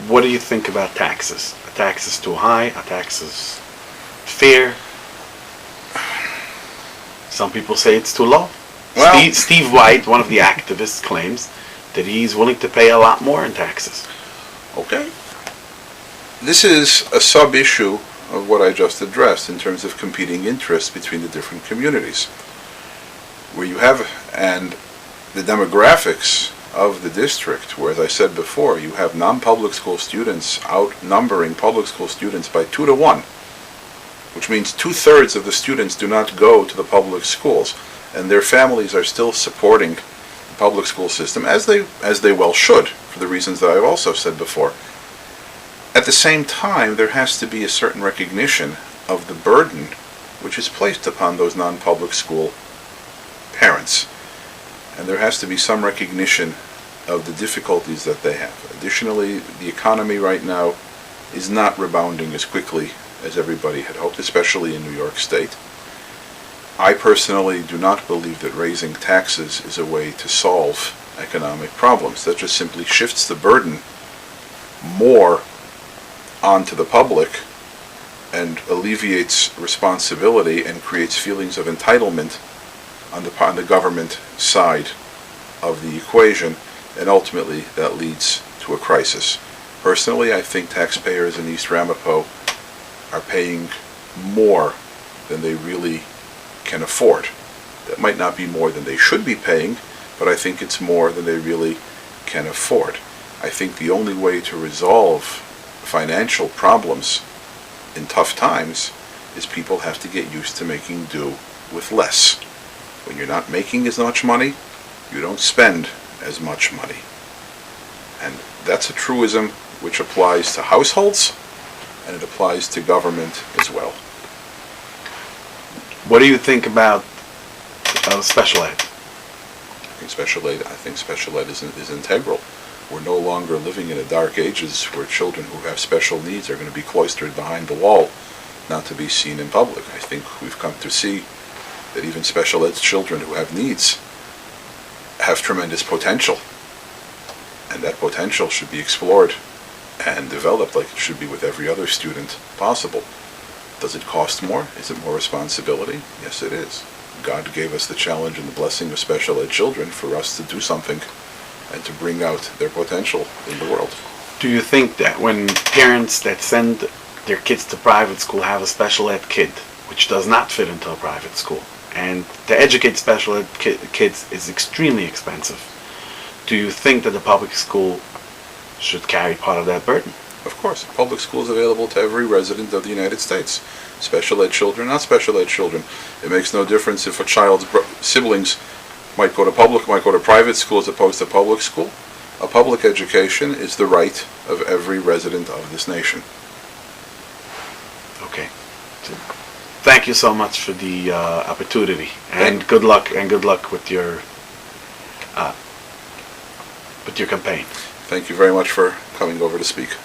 What do you think about taxes? A tax is too high, a tax is fair. Some people say it's too low. Well, Steve White, one of the activists, claims that he's willing to pay a lot more in taxes. okay. This is a sub-issue of what I just addressed in terms of competing interests between the different communities. Where you have, and the demographics of the district, where, as I said before, you have non-public school students outnumbering public school students by 2 to 1, which means 2/3 of the students do not go to the public schools, and their families are still supporting the public school system, as they well should, for the reasons that I've also said before. At the same time, there has to be a certain recognition of the burden which is placed upon those non-public school parents. And there has to be some recognition of the difficulties that they have. Additionally, the economy right now is not rebounding as quickly as everybody had hoped, especially in New York State. I personally do not believe that raising taxes is a way to solve economic problems. That just simply shifts the burden more onto the public and alleviates responsibility and creates feelings of entitlement on the government side of the equation, and ultimately that leads to a crisis. Personally, I think taxpayers in East Ramapo are paying more than they really can afford. That might not be more than they should be paying, but I think it's more than they really can afford. I think the only way to resolve financial problems in tough times is people have to get used to making do with less. When you're not making as much money, you don't spend as much money. And that's a truism which applies to households, and it applies to government as well. What do you think about special ed? I think special ed is integral. We're no longer living in the dark ages where children who have special needs are going to be cloistered behind the wall, not to be seen in public. I think we've come to see that even special ed children who have needs have tremendous potential, and that potential should be explored and developed like it should be with every other student possible. Does it cost more? Is it more responsibility? Yes, it is. God gave us the challenge and the blessing of special ed children for us to do something and to bring out their potential in the world. Do you think that when parents that send their kids to private school have a special ed kid which does not fit into a private school, and to educate special ed kids is extremely expensive, do you think that the public school should carry part of that burden? Of course, public school is available to every resident of the United States. Special ed children, not special ed children. It makes no difference if a child's siblings might go to private school as opposed to public school. A public education is the right of every resident of this nation. Okay. Thank you so much for the opportunity, and good luck with your campaign. Thank you very much for coming over to speak.